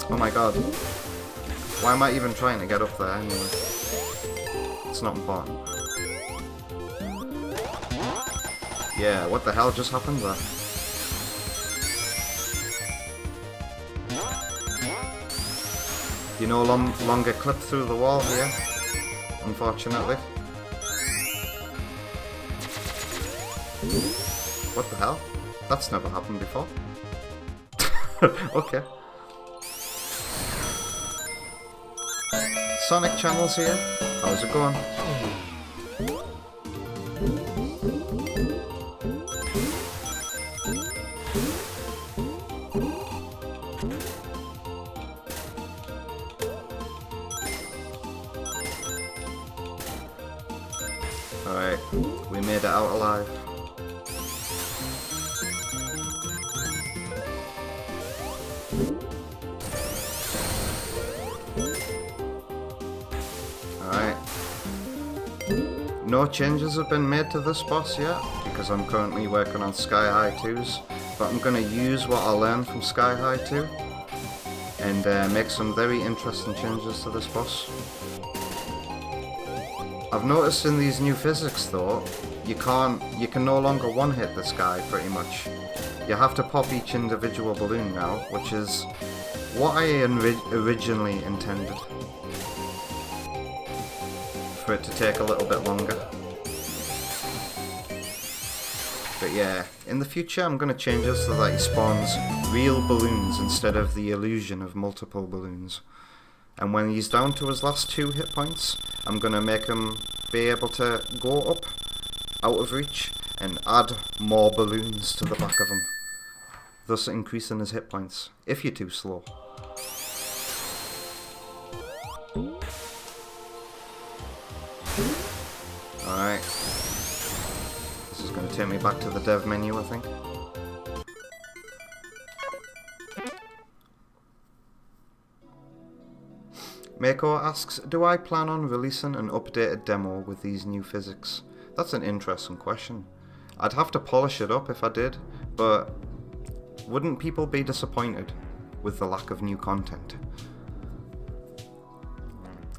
Oh my god. Why am I even trying to get up there anyway? It's not important. Yeah, what the hell just happened there? You no longer clip through the wall here, unfortunately. What the hell? That's never happened before. Okay. Sonic Channels here. How's it going? Alright, we made it out alive. Alright. No changes have been made to this boss yet, because I'm currently working on Sky High 2s, but I'm going to use what I learned from Sky High 2 and make some very interesting changes to this boss. I've noticed in these new physics though, you can no longer one-hit this guy pretty much. You have to pop each individual balloon now, which is what I originally intended. For it to take a little bit longer. But yeah, in the future I'm going to change this so that he spawns real balloons instead of the illusion of multiple balloons. And when he's down to his last 2 hit points, I'm going to make him be able to go up, out of reach, and add more balloons to the back of him, thus increasing his hit points, if you're too slow. Alright. This is going to take me back to the dev menu, I think. Mako asks, do I plan on releasing an updated demo with these new physics? That's an interesting question. I'd have to polish it up if I did, but wouldn't people be disappointed with the lack of new content?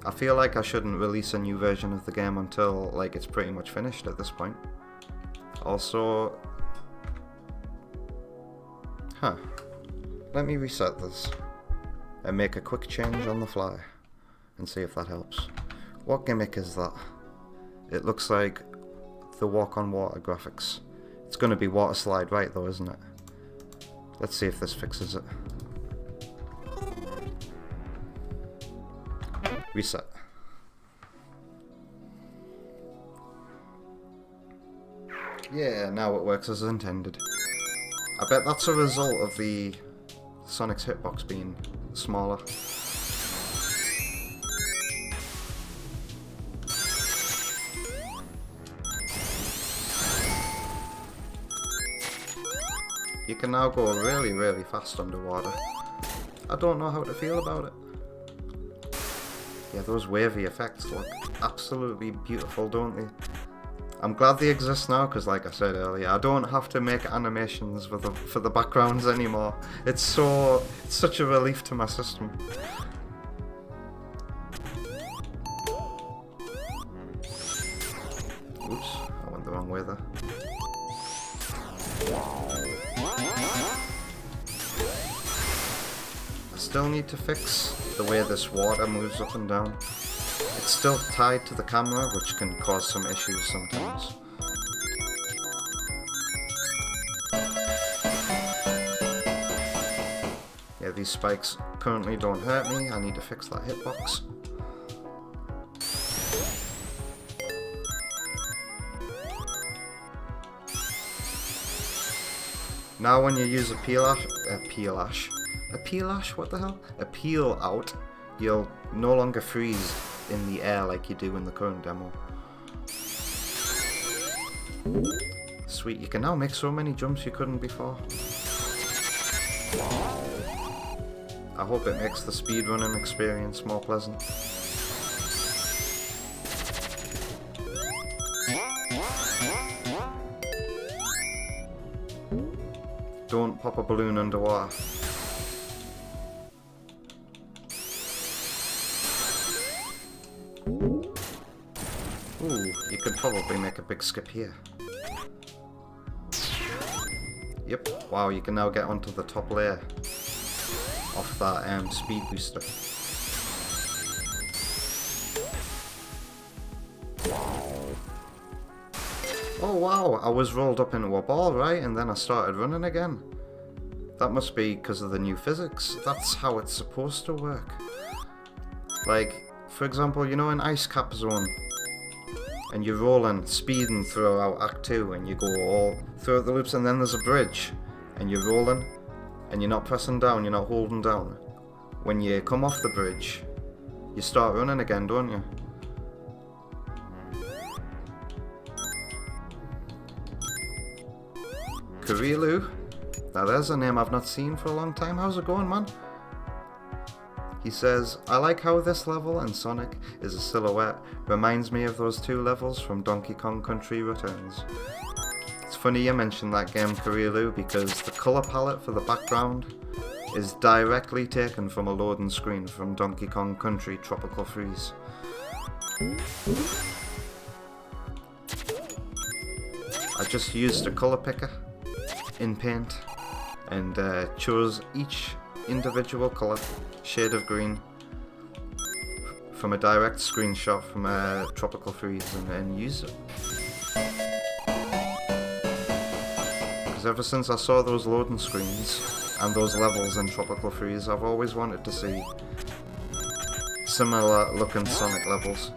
I feel like I shouldn't release a new version of the game until like it's pretty much finished at this point. Also, let me reset this and make a quick change on the fly and see if that helps. What gimmick is that? It looks like the walk on water graphics. It's going to be water slide right though, isn't it? Let's see if this fixes it. Reset. Yeah, now it works as intended. I bet that's a result of the Sonic's hitbox being smaller. You can now go really, really fast underwater. I don't know how to feel about it. Yeah, those wavy effects look absolutely beautiful, don't they? I'm glad they exist now, because like I said earlier, I don't have to make animations for the backgrounds anymore. It's such a relief to my system. Oops, I went the wrong way there. I still need to fix the way this water moves up and down. It's still tied to the camera, which can cause some issues sometimes. Yeah, these spikes currently don't hurt me. I need to fix that hitbox. Now when you use a peel out, you'll no longer freeze in the air like you do in the current demo. Sweet, you can now make so many jumps you couldn't before. I hope it makes the speedrunning experience more pleasant. Don't pop a balloon underwater. Ooh, you could probably make a big skip here. Yep, wow, you can now get onto the top layer off that speed booster. Oh wow, I was rolled up into a ball, right? And then I started running again. That must be because of the new physics. That's how it's supposed to work. Like, for example, you know in Ice Cap Zone, and you're rolling, speeding throughout Act 2, and you go all throughout the loops, and then there's a bridge, and you're rolling, and you're not pressing down, you're not holding down. When you come off the bridge, you start running again, don't you? Kurilu? Now there's a name I've not seen for a long time. How's it going, man? He says, I like how this level and Sonic is a silhouette. Reminds me of those two levels from Donkey Kong Country Returns. It's funny you mentioned that game, Kurilu, because the colour palette for the background is directly taken from a loading screen from Donkey Kong Country Tropical Freeze. I just used a colour picker in Paint and chose each individual colour, shade of green, from a direct screenshot from a Tropical Freeze and use it. Because ever since I saw those loading screens and those levels in Tropical Freeze, I've always wanted to see similar looking Sonic levels.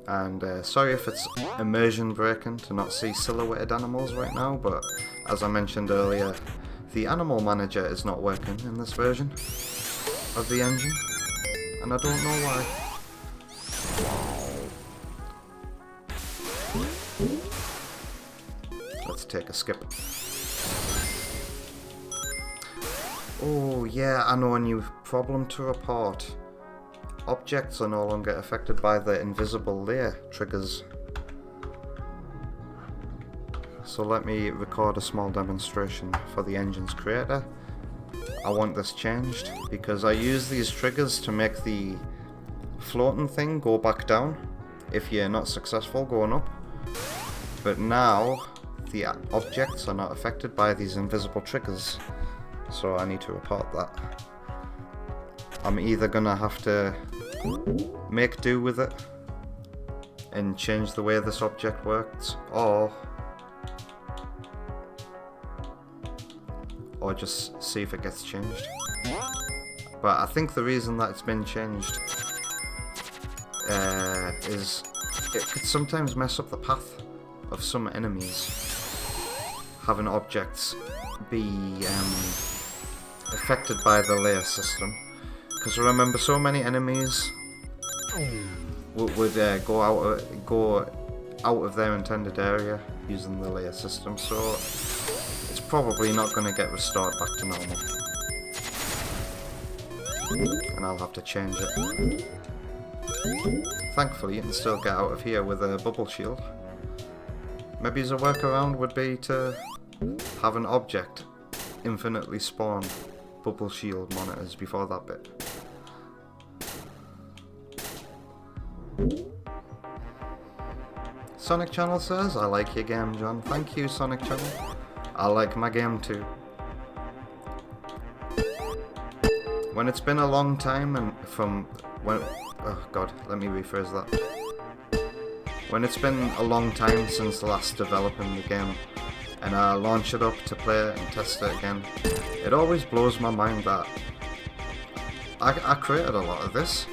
And sorry if it's immersion breaking to not see silhouetted animals right now, but as I mentioned earlier, the animal manager is not working in this version of the engine, and I don't know why. Let's take a skip. Oh yeah, I know a new problem to report. Objects are no longer affected by the invisible layer triggers. So let me record a small demonstration for the engine's creator. I want this changed because I use these triggers to make the floating thing go back down if you're not successful going up. But now the objects are not affected by these invisible triggers. So I need to report that. I'm either gonna have to make do with it and change the way this object works, or just see if it gets changed. But I think the reason that it's been changed is it could sometimes mess up the path of some enemies, having objects be affected by the layer system. Because remember, so many enemies would go out of their intended area using the layer system, so it's probably not going to get restored back to normal. And I'll have to change it. Thankfully, you can still get out of here with a bubble shield. Maybe as a workaround would be to have an object infinitely spawn bubble shield monitors before that bit. Sonic Channel says, I like your game, John. Thank you, Sonic Channel. I like my game too. When it's been a long time and from when... Oh god, let me rephrase that. When it's been a long time since last developing the game and I launch it up to play it and test it again, it always blows my mind that I created a lot of this.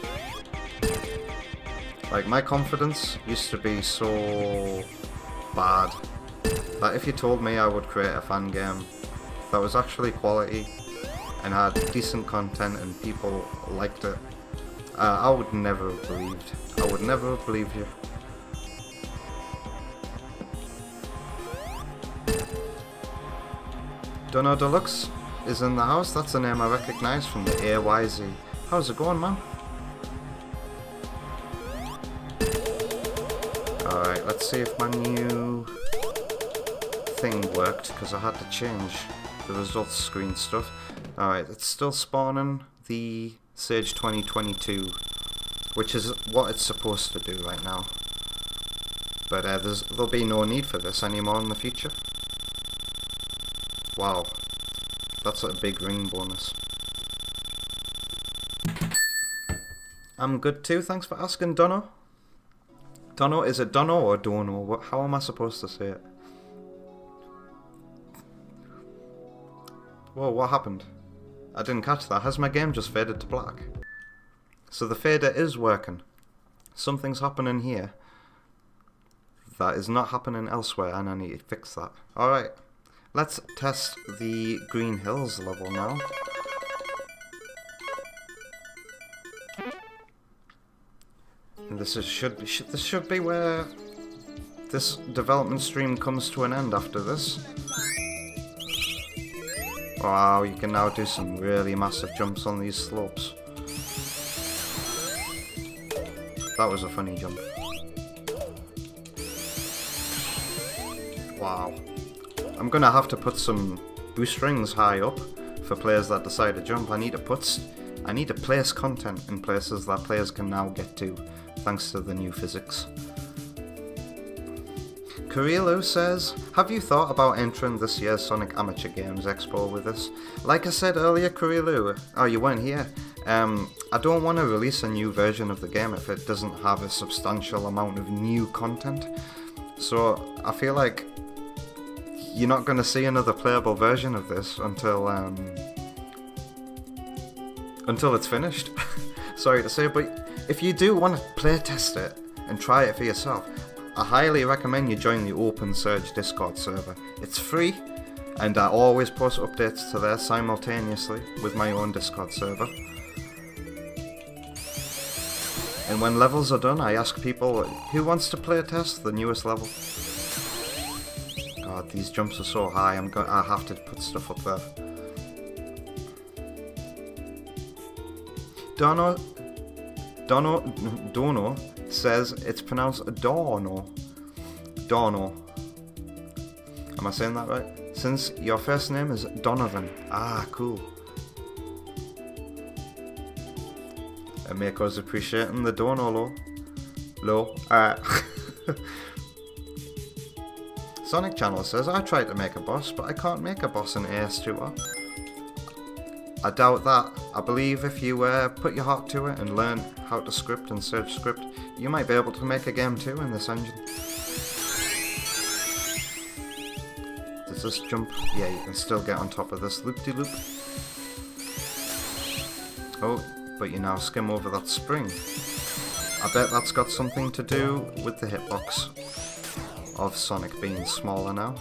Like, my confidence used to be so bad that if you told me I would create a fan game that was actually quality and had decent content and people liked it, I would never have believed. I would never have believed you. Dunno Deluxe is in the house. That's a name I recognise from the AYZ. How's it going, man? Alright, let's see if my new thing worked, because I had to change the results screen stuff. Alright, it's still spawning the Sage 2022, which is what it's supposed to do right now. But there'll be no need for this anymore in the future. Wow, that's a big ring bonus. I'm good too, thanks for asking, Dono. Dono, is it Dono or Dono? How am I supposed to say it? Whoa, what happened? I didn't catch that. Has my game just faded to black? So the fader is working. Something's happening here that is not happening elsewhere, and I need to fix that. Alright, let's test the Green Hills level now. And this should be where this development stream comes to an end after this. Wow, you can now do some really massive jumps on these slopes. That was a funny jump. Wow. I'm gonna have to put some boost rings high up for players that decide to jump. I need to place content in places that players can now get to, thanks to the new physics. Kurilu says, have you thought about entering this year's Sonic Amateur Games Expo with us? Like I said earlier, Kurilu, oh, you weren't here. I don't want to release a new version of the game if it doesn't have a substantial amount of new content. So I feel like you're not going to see another playable version of this until it's finished. Sorry to say, but if you do want to play test it and try it for yourself, I highly recommend you join the Opensurge Discord server. It's free, and I always post updates to there simultaneously with my own Discord server. And when levels are done, I ask people who wants to play test the newest level. God, these jumps are so high. I have to put stuff up there. Dono says it's pronounced Dono. Dono. Am I saying that right? Since your first name is Donovan. Ah, cool. Amako's appreciating the Dono low. Sonic Channel says, I tried to make a boss, but I can't make a boss in AS2R. I doubt that. I believe if you put your heart to it and learn how to script and search script, you might be able to make a game too in this engine. Does this jump? Yeah, you can still get on top of this loop-de-loop. Oh, but you now skim over that spring. I bet that's got something to do with the hitbox of Sonic being smaller now.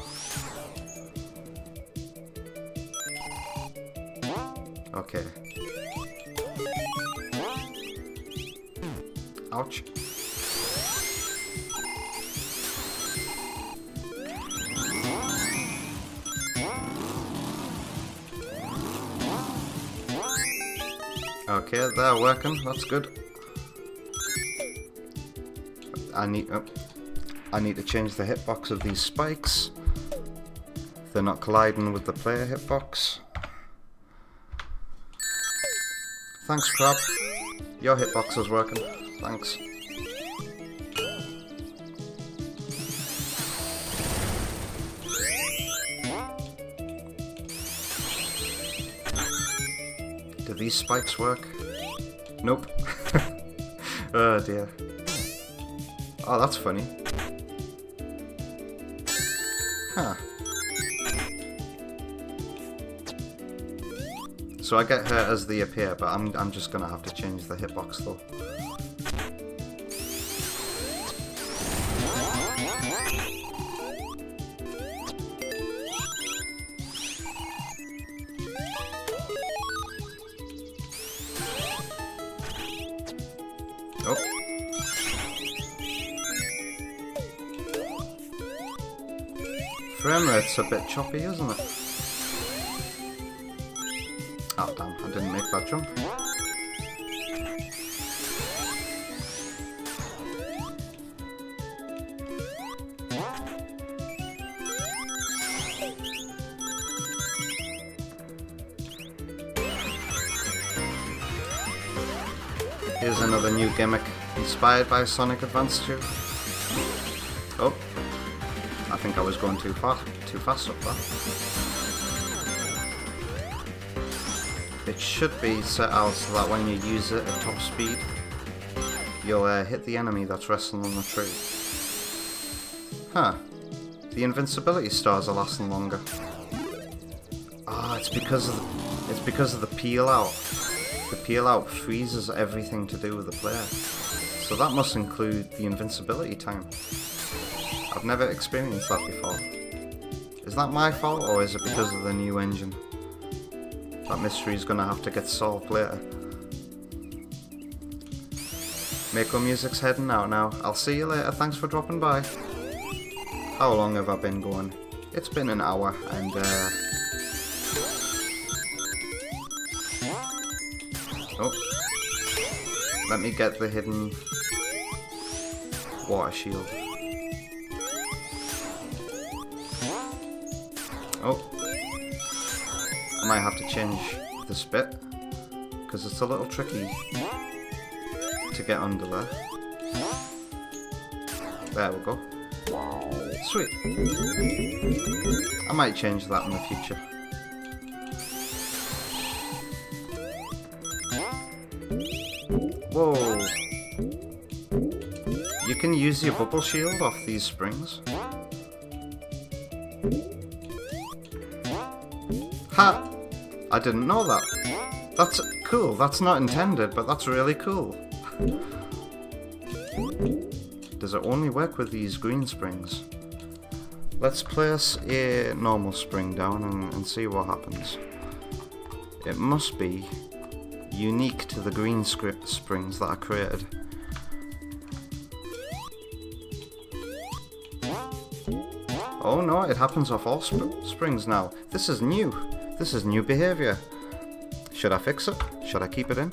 Okay. Ouch. Okay, they're working. That's good. I need to change the hitbox of these spikes. They're not colliding with the player hitbox. Thanks, Crab. Your hitbox is working. Thanks. Do these spikes work? Nope. Oh dear. Oh, that's funny. Huh. So I get hurt as they appear, but I'm just gonna have to change the hitbox though. Oh. Frame rate's a bit choppy, isn't it? Oh damn, I didn't make that jump. Here's another new gimmick, inspired by Sonic Advance 2. Oh, I think I was going too fast up there. It should be set out so that when you use it at top speed, you'll hit the enemy that's resting on the tree. Huh. The invincibility stars are lasting longer. Ah, it's because of the peel out. The peel out freezes everything to do with the player. So that must include the invincibility time. I've never experienced that before. Is that my fault, or is it because of the new engine? That mystery's gonna have to get solved later. Mako Music's heading out now. I'll see you later, thanks for dropping by. How long have I been going? It's been an hour, and oh. Let me get the hidden water shield. Oh. I might have to change this bit, because it's a little tricky to get under there. There we go. Sweet. I might change that in the future. Whoa. You can use your bubble shield off these springs. Ha! I didn't know that. That's cool. That's not intended, but that's really cool. Does it only work with these green springs? Let's place a normal spring down and see what happens. It must be unique to the green springs that are created. Oh no, it happens off all springs now. This is new. This is new behavior. Should I fix it? Should I keep it in?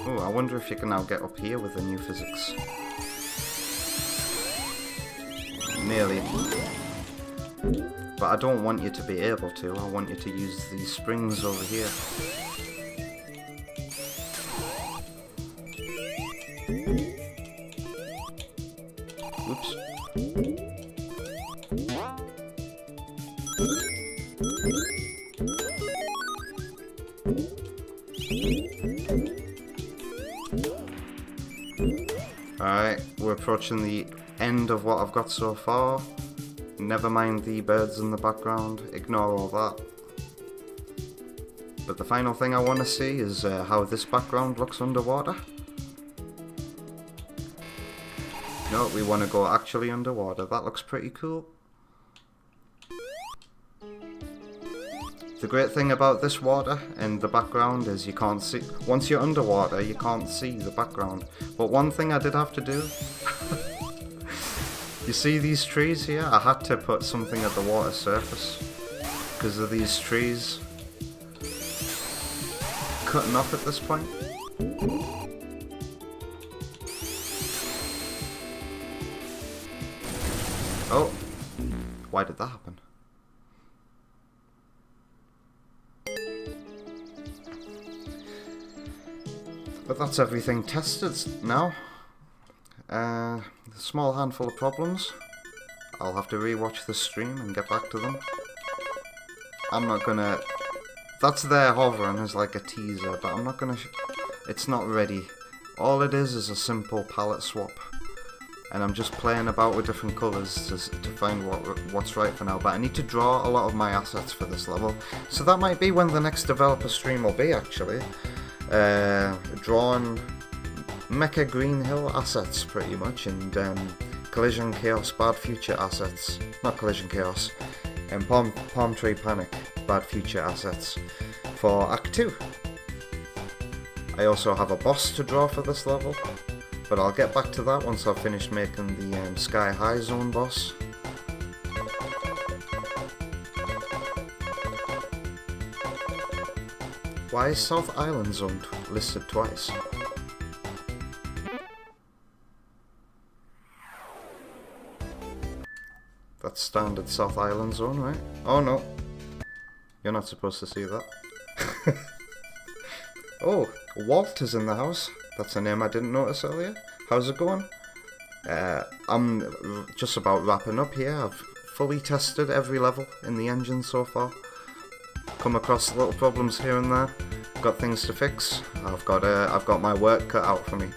Oh, I wonder if you can now get up here with the new physics. Nearly. But I don't want you to be able to. I want you to use these springs over here. Oops. Alright, we're approaching the end of what I've got so far. Never mind the birds in the background, ignore all that. But the final thing I want to see is how this background looks underwater. No, we want to go actually underwater. That looks pretty cool. The great thing about this water and the background is you can't see. Once you're underwater, you can't see the background. But one thing I did have to do You see these trees here? I had to put something at the water surface because of these trees cutting off at this point. Oh, why did that happen? But that's everything tested now. A small handful of problems. I'll have to rewatch the stream and get back to them. I'm not gonna... That's there hovering as like a teaser, but I'm not gonna... It's not ready. All it is a simple palette swap. And I'm just playing about with different colours to find what's right for now. But I need to draw a lot of my assets for this level. So that might be when the next developer stream will be, actually. Drawing Mecha Green Hill assets, pretty much, and Collision Chaos Bad Future assets. Not Collision Chaos. And Palm Tree Panic Bad Future assets for Act 2. I also have a boss to draw for this level. But I'll get back to that once I've finished making the Sky High Zone boss. Why is South Island Zone listed twice? That's standard South Island Zone, right? Oh no, you're not supposed to see that. Oh, Walt is in the house. That's a name I didn't notice earlier. How's it going? I'm just about wrapping up here. I've fully tested every level in the engine so far. Come across little problems here and there. Got things to fix. I've got my work cut out for me.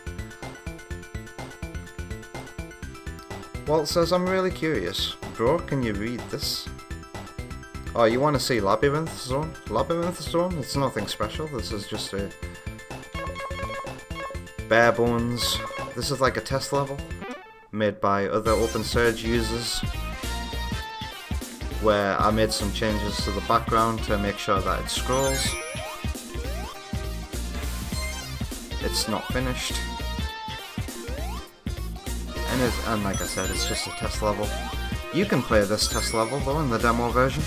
Walt says, I'm really curious. Bro, can you read this? Oh, you want to see Labyrinth Zone? Labyrinth Zone? It's nothing special. This is just a... bare bones. This is like a test level made by other Opensurge users where I made some changes to the background to make sure that it scrolls. It's not finished. And like I said, it's just a test level. You can play this test level though in the demo version.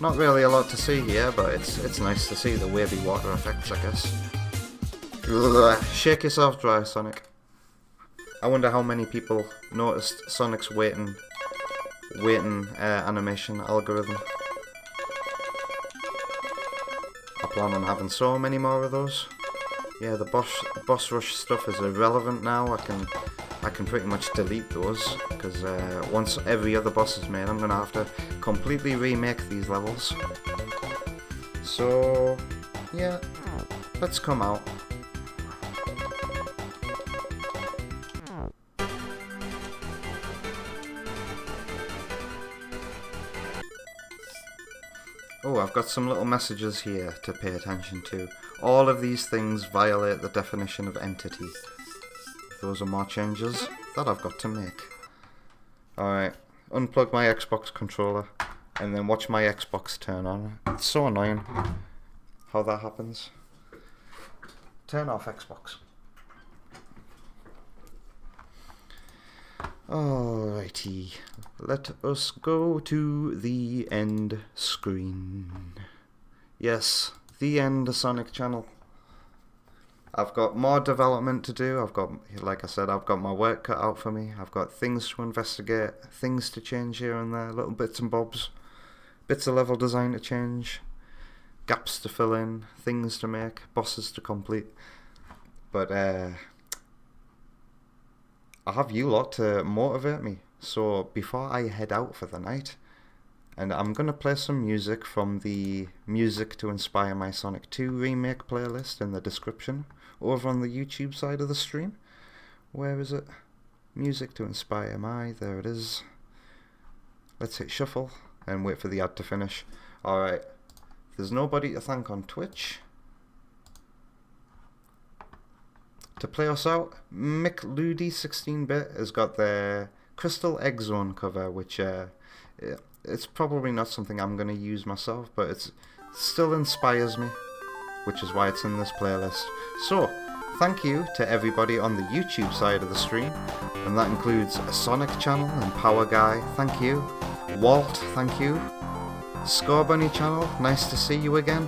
Not really a lot to see here, but it's nice to see the wavy water effects, I guess. Ugh, shake yourself dry, Sonic. I wonder how many people noticed Sonic's waiting animation algorithm. I plan on having so many more of those. Yeah, the boss rush stuff is irrelevant now. I can pretty much delete those because once every other boss is made, I'm gonna have to completely remake these levels. So yeah, let's come out. Oh, I've got some little messages here to pay attention to. All of these things violate the definition of entity. Those are more changes that I've got to make. Alright, unplug my Xbox controller and then watch my Xbox turn on. It's so annoying how that happens. Turn off Xbox. Alrighty, let us go to the end screen. Yes, the end Sonic channel. I've got more development to do. Like I said, I've got my work cut out for me. I've got things to investigate, things to change here and there, little bits and bobs, bits of level design to change, gaps to fill in, things to make, bosses to complete. But I have you lot to motivate me. So before I head out for the night, and I'm going to play some music from the Music to Inspire My Sonic 2 remake playlist in the description over on the YouTube side of the stream. Where is it? Music to Inspire My, there it is. Let's hit shuffle and wait for the ad to finish. Alright, there's nobody to thank on Twitch. To play us out, Mick Ludi 16-bit has got the Crystal Egg Zone cover, which it's probably not something I'm going to use myself, but it still inspires me, which is why it's in this playlist. So, thank you to everybody on the YouTube side of the stream, and that includes a Sonic channel and Power Guy, thank you. Walt, thank you. Score Bunny channel, nice to see you again.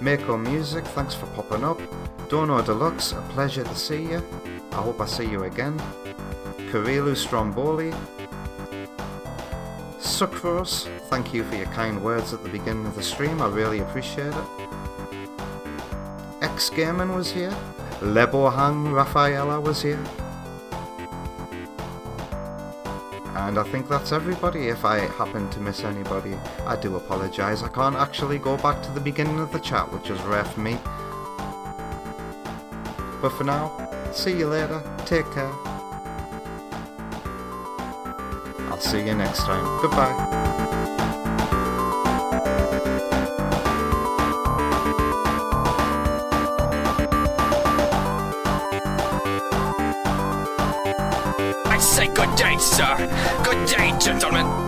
Mako Music, thanks for popping up. Dono Deluxe, a pleasure to see you. I hope I see you again. Kurilu Stromboli. Sucrose, thank you for your kind words at the beginning of the stream, I really appreciate it. X-Gaming was here. Lebohang Rafaela was here. And I think that's everybody. If I happen to miss anybody, I do apologise. I can't actually go back to the beginning of the chat, which is rare for me. But for now, see you later, take care. I'll see you next time. Goodbye. I say good day, sir. Good day, gentlemen.